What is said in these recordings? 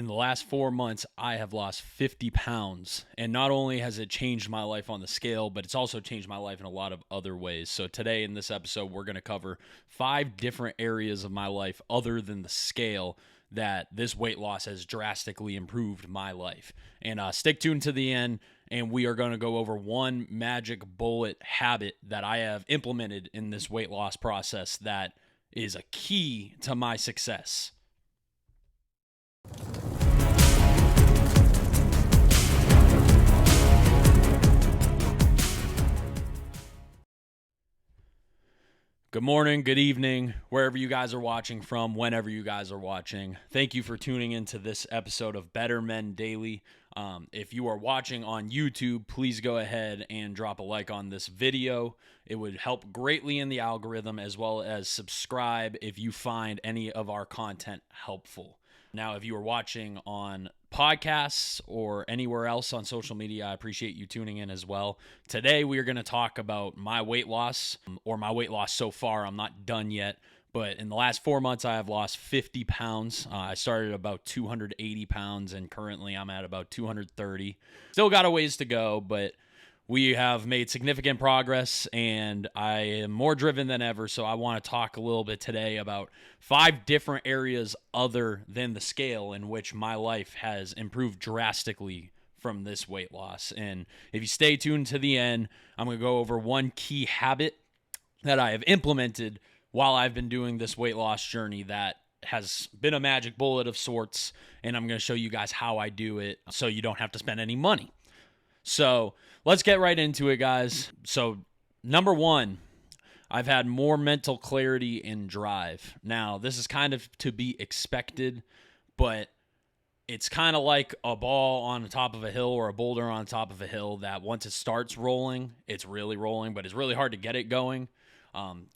In the last 4 months, I have lost 50 pounds. And not only has it changed my life on the scale, but it's also changed my life in a lot of other ways. So today in this episode, we're going to cover 5 different areas of my life other than the scale that this weight loss has drastically improved my life. And stick tuned to the end, and we are going to go over one magic bullet habit that I have implemented in this weight loss process that is a key to my success. Good morning, good evening, wherever you guys are watching from, whenever you guys are watching. Thank you for tuning into this episode of Better Men Daily. If you are watching on YouTube, please go ahead and drop a like on this video. It would help greatly in the algorithm, as well as subscribe if you find any of our content helpful. Now, if you are watching on podcasts or anywhere else on social media, I appreciate you tuning in as well. Today, we are going to talk about my weight loss, or my weight loss so far. I'm not done yet, but in the last 4 months, I have lost 50 pounds. I started at about 280 pounds, and currently I'm at about 230. Still got a ways to go, but we have made significant progress, and I am more driven than ever, so I want to talk a little bit today about 5 different areas other than the scale in which my life has improved drastically from this weight loss. And if you stay tuned to the end, I'm going to go over one key habit that I have implemented while I've been doing this weight loss journey that has been a magic bullet of sorts, and I'm going to show you guys how I do it so you don't have to spend any money. So let's get right into it, guys. So number 1, I've had more mental clarity and drive. Now, this is kind of to be expected, but it's kind of like a ball on the top of a hill or a boulder on top of a hill that once it starts rolling, it's really rolling, but it's really hard to get it going.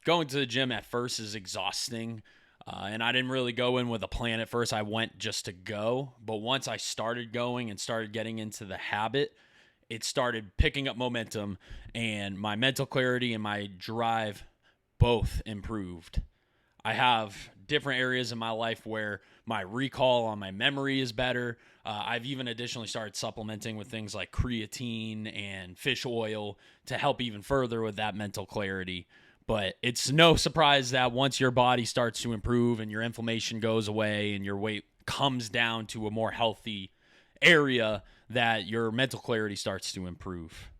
Going to the gym at first is exhausting, and I didn't really go in with a plan at first. I went just to go, but once I started going and started getting into the habit, it started picking up momentum, and my mental clarity and my drive both improved. I have different areas in my life where my recall on my memory is better. I've even additionally started supplementing with things like creatine and fish oil to help even further with that mental clarity. But it's no surprise that once your body starts to improve and your inflammation goes away and your weight comes down to a more healthy area, that your mental clarity starts to improve.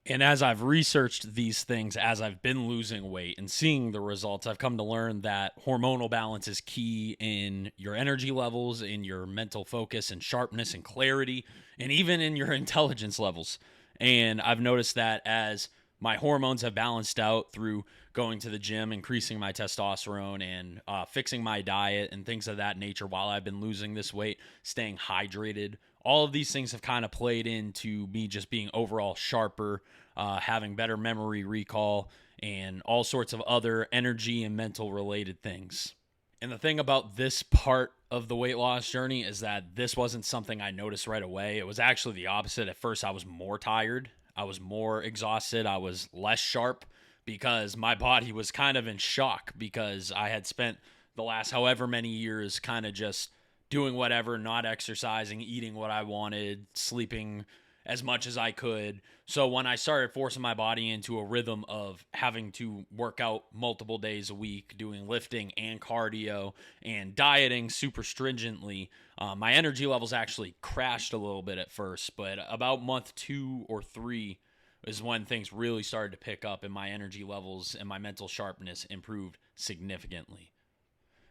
And as I've researched these things, as I've been losing weight and seeing the results, I've come to learn that hormonal balance is key in your energy levels, in your mental focus and sharpness and clarity, and even in your intelligence levels. And I've noticed that as my hormones have balanced out through going to the gym, increasing my testosterone, and fixing my diet and things of that nature while I've been losing this weight, staying hydrated. All of these things have kind of played into me just being overall sharper, having better memory recall, and all sorts of other energy and mental related things. And the thing about this part of the weight loss journey is that this wasn't something I noticed right away. It was actually the opposite. At first, I was more tired. I was more exhausted. I was less sharp because my body was kind of in shock because I had spent the last however many years kind of just doing whatever, not exercising, eating what I wanted, sleeping as much as I could. So when I started forcing my body into a rhythm of having to work out multiple days a week, doing lifting and cardio and dieting super stringently, my energy levels actually crashed a little bit at first. But about month 2 or 3 is when things really started to pick up and my energy levels and my mental sharpness improved significantly.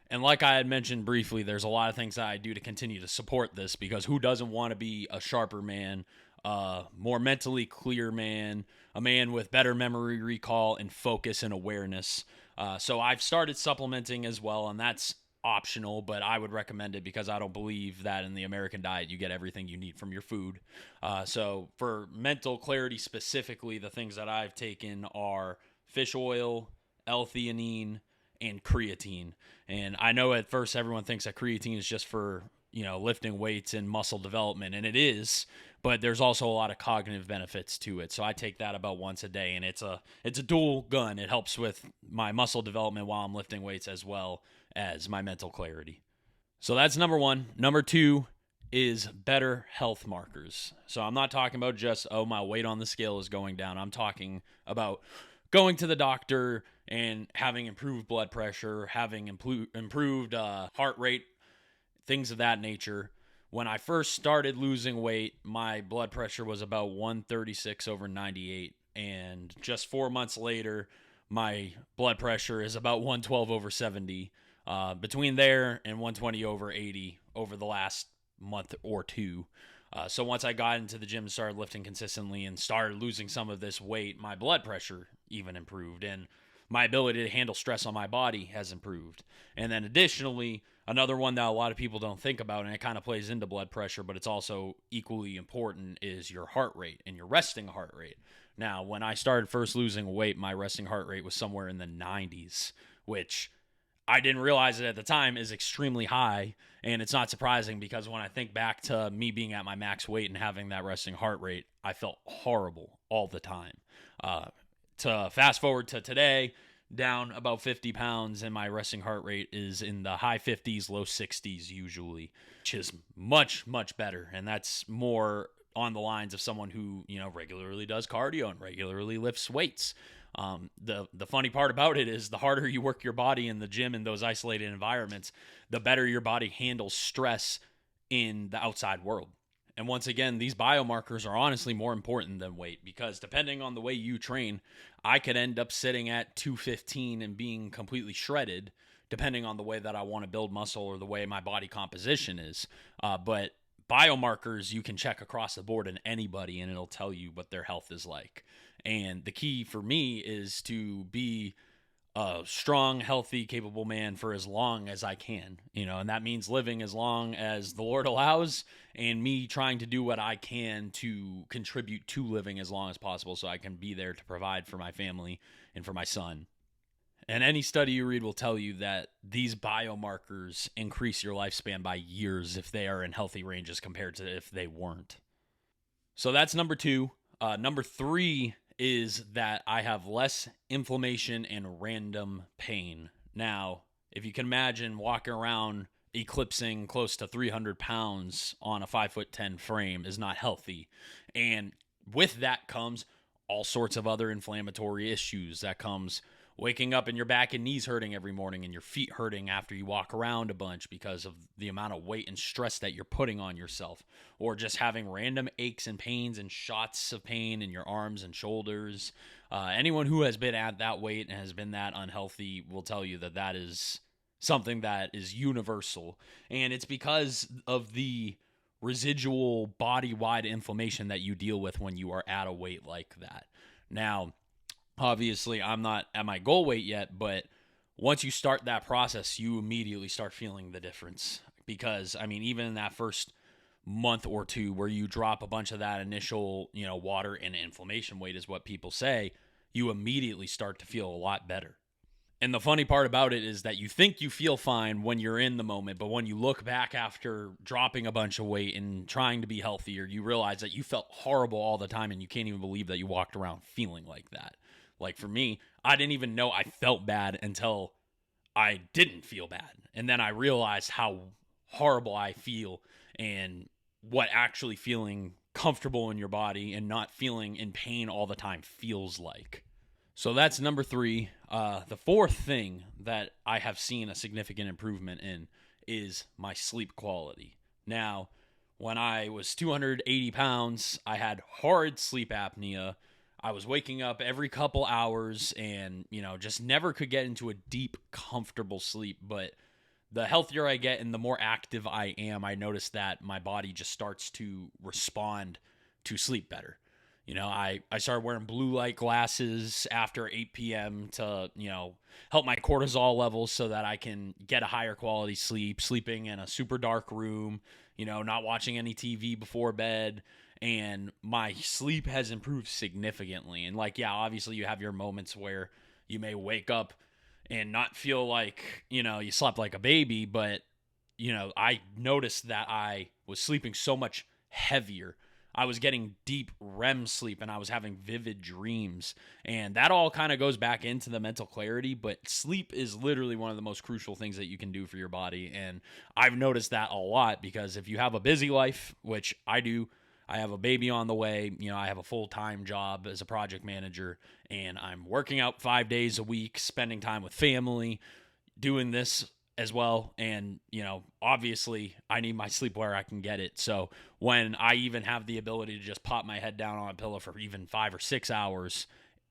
And like I had mentioned briefly, there's a lot of things that I do to continue to support this, because who doesn't want to be a sharper man, more mentally clear man, a man with better memory recall and focus and awareness. So I've started supplementing as well, and that's optional, but I would recommend it because I don't believe that in the American diet you get everything you need from your food. So for mental clarity specifically, the things that I've taken are fish oil, L-theanine, and creatine. And I know at first everyone thinks that creatine is just for, lifting weights and muscle development, and it is, but there's also a lot of cognitive benefits to it. So I take that about once a day, and it's a dual gun. It helps with my muscle development while I'm lifting weights as well as my mental clarity. So that's number one. Number two is better health markers. So I'm not talking about just, oh, my weight on the scale is going down. I'm talking about going to the doctor and having improved blood pressure, having improved heart rate, things of that nature. When I first started losing weight, my blood pressure was about 136 over 98. And just 4 months later, my blood pressure is about 112 over 70. Between there and 120 over 80 over the last month or two. So once I got into the gym and started lifting consistently and started losing some of this weight, my blood pressure even improved, and my ability to handle stress on my body has improved. And then additionally, another one that a lot of people don't think about, and it kind of plays into blood pressure, but it's also equally important, is your heart rate and your resting heart rate. Now, when I started first losing weight, my resting heart rate was somewhere in the 90s, which I didn't realize it at the time is extremely high. And it's not surprising because when I think back to me being at my max weight and having that resting heart rate, I felt horrible all the time. To fast forward to today, down about 50 pounds, and my resting heart rate is in the high 50s, low 60s usually, which is much, much better. And that's more on the lines of someone who, regularly does cardio and regularly lifts weights. The funny part about it is the harder you work your body in the gym in those isolated environments, the better your body handles stress in the outside world. And once again, these biomarkers are honestly more important than weight, because depending on the way you train, I could end up sitting at 215 and being completely shredded, depending on the way that I want to build muscle or the way my body composition is. But biomarkers you can check across the board in anybody, and it'll tell you what their health is like. And the key for me is to be a strong, healthy, capable man for as long as I can, and that means living as long as the Lord allows, and me trying to do what I can to contribute to living as long as possible so I can be there to provide for my family and for my son. And any study you read will tell you that these biomarkers increase your lifespan by years if they are in healthy ranges compared to if they weren't. So that's number two. Number three is that I have less inflammation and random pain. Now, if you can imagine walking around eclipsing close to 300 pounds on a 5'10" frame is not healthy. And with that comes all sorts of other inflammatory issues. That comes waking up and your back and knees hurting every morning and your feet hurting after you walk around a bunch because of the amount of weight and stress that you're putting on yourself, or just having random aches and pains and shots of pain in your arms and shoulders. Anyone who has been at that weight and has been that unhealthy will tell you that that is something that is universal, and it's because of the residual body-wide inflammation that you deal with when you are at a weight like that. Now, obviously, I'm not at my goal weight yet, but once you start that process, you immediately start feeling the difference. Because, even in that first month or two where you drop a bunch of that initial, water and inflammation weight is what people say, you immediately start to feel a lot better. And the funny part about it is that you think you feel fine when you're in the moment, but when you look back after dropping a bunch of weight and trying to be healthier, you realize that you felt horrible all the time and you can't even believe that you walked around feeling like that. Like for me, I didn't even know I felt bad until I didn't feel bad. And then I realized how horrible I feel and what actually feeling comfortable in your body and not feeling in pain all the time feels like. So that's number three. The fourth thing that I have seen a significant improvement in is my sleep quality. Now, when I was 280 pounds, I had horrid sleep apnea. I was waking up every couple hours and, just never could get into a deep, comfortable sleep. But the healthier I get and the more active I am, I notice that my body just starts to respond to sleep better. I started wearing blue light glasses after 8 p.m. to, help my cortisol levels so that I can get a higher quality sleep, sleeping in a super dark room, not watching any TV before bed. And my sleep has improved significantly. And obviously you have your moments where you may wake up and not feel like, you slept like a baby. But, I noticed that I was sleeping so much heavier. I was getting deep REM sleep and I was having vivid dreams. And that all kind of goes back into the mental clarity, but sleep is literally one of the most crucial things that you can do for your body. And I've noticed that a lot because if you have a busy life, which I do, I have a baby on the way. I have a full-time job as a project manager, and I'm working out 5 days a week, spending time with family, doing this as well. And, obviously I need my sleep where I can get it. So when I even have the ability to just pop my head down on a pillow for even 5 or 6 hours,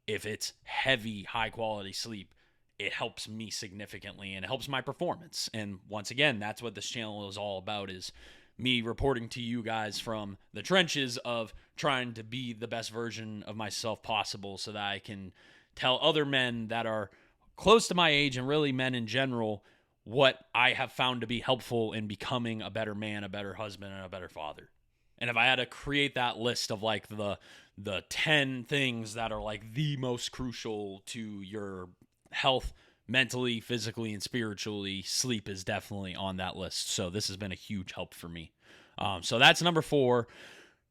if it's heavy, high quality sleep, it helps me significantly and it helps my performance. And once again, that's what this channel is all about, is me reporting to you guys from the trenches of trying to be the best version of myself possible so that I can tell other men that are close to my age, and really men in general, what I have found to be helpful in becoming a better man, a better husband, and a better father. And if I had to create that list of like the 10 things that are like the most crucial to your health, mentally, physically, and spiritually, sleep is definitely on that list. So this has been a huge help for me. So that's number 4.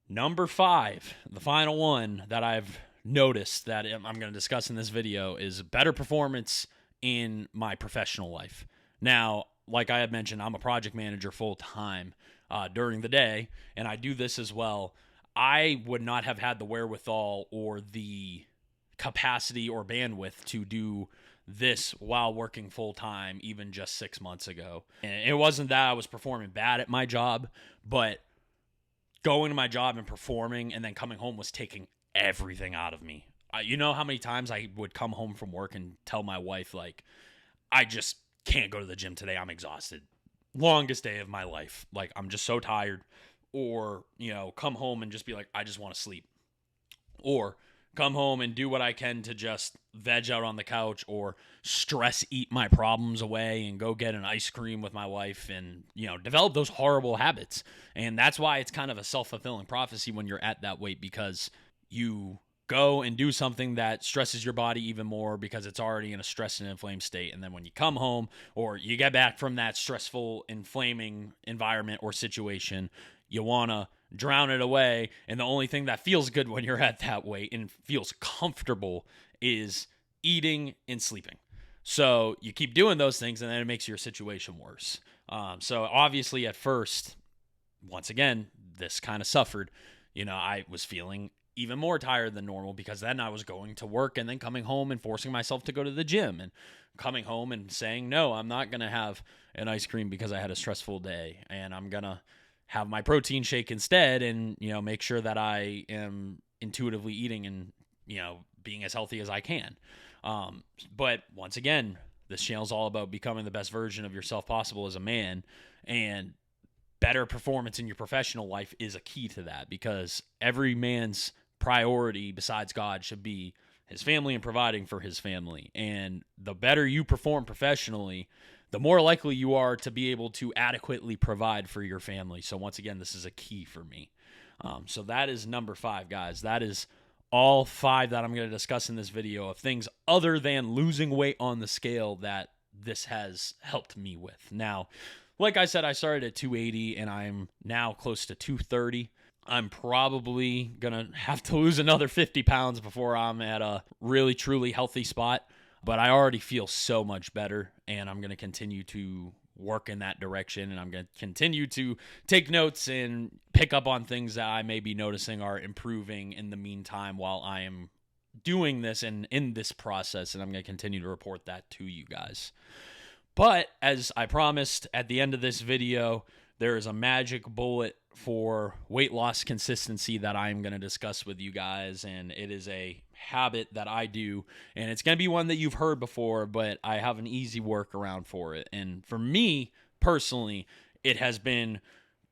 Number 5, the final one that I've noticed that I'm going to discuss in this video, is better performance in my professional life. Now, like I had mentioned, I'm a project manager full time during the day, and I do this as well. I would not have had the wherewithal or the capacity or bandwidth to do this while working full time even just 6 months ago. And it wasn't that I was performing bad at my job, but going to my job and performing and then coming home was taking everything out of me. You know how many times I would come home from work and tell my wife, like, I just can't go to the gym today. I'm exhausted. Longest day of my life. Like, I'm just so tired. Or, come home and just be like, I just want to sleep. Or come home and do what I can to just veg out on the couch or stress eat my problems away and go get an ice cream with my wife and, develop those horrible habits. And that's why it's kind of a self-fulfilling prophecy when you're at that weight, because you go and do something that stresses your body even more because it's already in a stressed and inflamed state. And then when you come home or you get back from that stressful, inflaming environment or situation, you want to drown it away. And the only thing that feels good when you're at that weight and feels comfortable is eating and sleeping. So you keep doing those things and then it makes your situation worse. So obviously at first, once again, this kind of suffered. I was feeling even more tired than normal because then I was going to work and then coming home and forcing myself to go to the gym and coming home and saying, no, I'm not going to have an ice cream because I had a stressful day, and I'm going to have my protein shake instead and, make sure that I am intuitively eating and, being as healthy as I can. But once again, this channel is all about becoming the best version of yourself possible as a man, and better performance in your professional life is a key to that, because every man's priority besides God should be his family and providing for his family. And the better you perform professionally, the more likely you are to be able to adequately provide for your family. So once again, this is a key for me. So that is number 5, guys. That is all 5 that I'm going to discuss in this video of things other than losing weight on the scale that this has helped me with. Now, like I said, I started at 280 and I'm now close to 230. I'm probably going to have to lose another 50 pounds before I'm at a really, truly healthy spot. But I already feel so much better, and I'm going to continue to work in that direction, and I'm going to continue to take notes and pick up on things that I may be noticing are improving in the meantime while I am doing this and in this process, and I'm going to continue to report that to you guys. But as I promised at the end of this video, there is a magic bullet for weight loss consistency that I'm going to discuss with you guys, and it is a habit that I do, and it's going to be one that you've heard before, but I have an easy workaround for it. And for me personally, it has been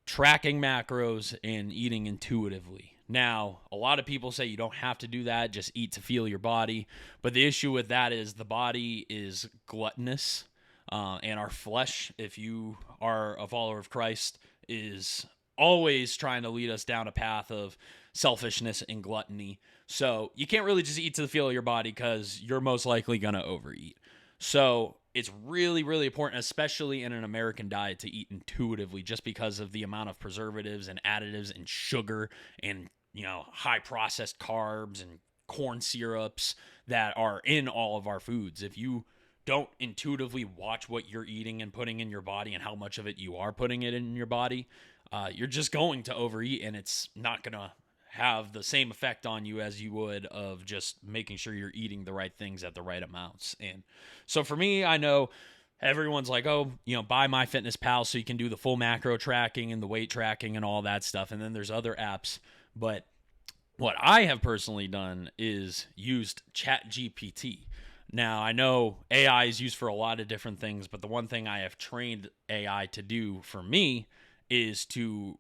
tracking macros and eating intuitively. Now, a lot of people say you don't have to do that, just eat to feel your body, but the issue with that is the body is gluttonous. And our flesh, if you are a follower of Christ, is always trying to lead us down a path of selfishness and gluttony. So you can't really just eat to the feel of your body because you're most likely going to overeat. So it's really, really important, especially in an American diet, to eat intuitively just because of the amount of preservatives and additives and sugar and, high processed carbs and corn syrups that are in all of our foods. If you don't intuitively watch what you're eating and putting in your body and how much of it you are putting it in your body, you're just going to overeat, and it's not going to have the same effect on you as you would of just making sure you're eating the right things at the right amounts. And so for me, I know everyone's like, oh, buy MyFitnessPal so you can do the full macro tracking and the weight tracking and all that stuff. And then there's other apps. But what I have personally done is used ChatGPT. Now, I know AI is used for a lot of different things, but the one thing I have trained AI to do for me is to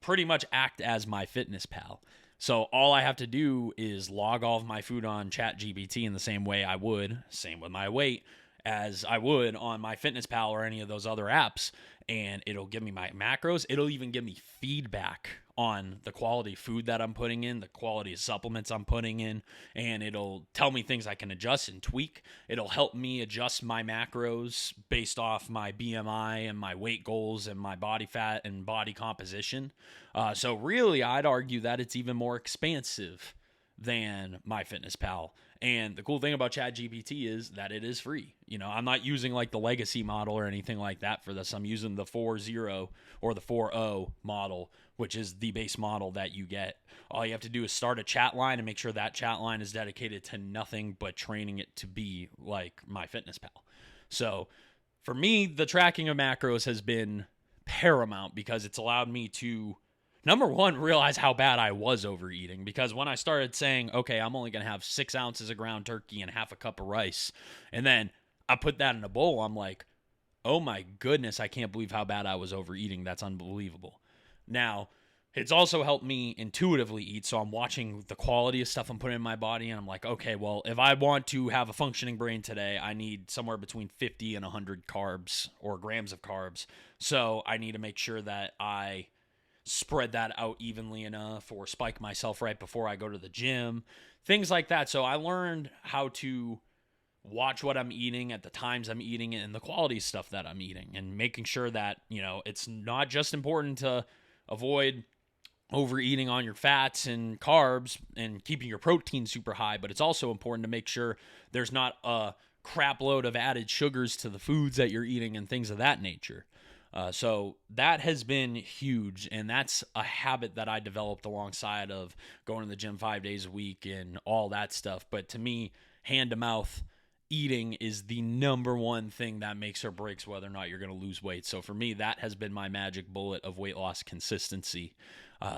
pretty much act as MyFitnessPal. So all I have to do is log all of my food on ChatGPT in the same way I would, same with my weight, as I would on MyFitnessPal or any of those other apps, and it'll give me my macros. It'll even give me feedback on the quality food that I'm putting in, the quality of supplements I'm putting in, and it'll tell me things I can adjust and tweak. It'll help me adjust my macros based off my BMI and my weight goals and my body fat and body composition. So really, I'd argue that it's even more expansive than MyFitnessPal. And the cool thing about ChatGPT is that it is free. I'm not using like the legacy model or anything like that for this. I'm using the 4.0 or the 4.0 model, which is the base model that you get. All you have to do is start a chat line and make sure that chat line is dedicated to nothing but training it to be like MyFitnessPal. So for me, the tracking of macros has been paramount because it's allowed me to, number one, realize how bad I was overeating. Because when I started saying, okay, I'm only going to have 6 ounces of ground turkey and half a cup of rice, and then I put that in a bowl, I'm like, oh my goodness, I can't believe how bad I was overeating. That's unbelievable. Now, it's also helped me intuitively eat, so I'm watching the quality of stuff I'm putting in my body, and I'm like, okay, well, if I want to have a functioning brain today, I need somewhere between 50 and 100 carbs or grams of carbs. So I need to make sure that I spread that out evenly enough or spike myself right before I go to the gym, things like that. So I learned how to watch what I'm eating at the times I'm eating it and the quality stuff that I'm eating, and making sure that, it's not just important to avoid overeating on your fats and carbs and keeping your protein super high, but it's also important to make sure there's not a crap load of added sugars to the foods that you're eating and things of that nature. So that has been huge, and that's a habit that I developed alongside of going to the gym 5 days a week and all that stuff. But to me, hand to mouth eating is the number one thing that makes or breaks whether or not you're going to lose weight. So for me, that has been my magic bullet of weight loss consistency.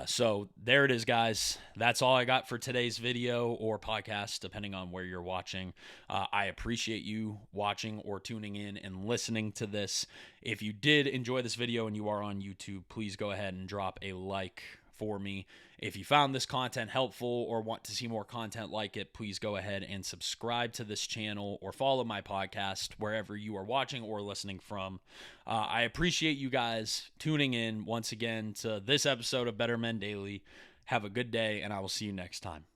So there it is, guys. That's all I got for today's video or podcast, depending on where you're watching. I appreciate you watching or tuning in and listening to this. If you did enjoy this video and you are on YouTube, please go ahead and drop a like for me. If you found this content helpful or want to see more content like it, please go ahead and subscribe to this channel or follow my podcast wherever you are watching or listening from. I appreciate you guys tuning in once again to this episode of Better Men Daily. Have a good day, and I will see you next time.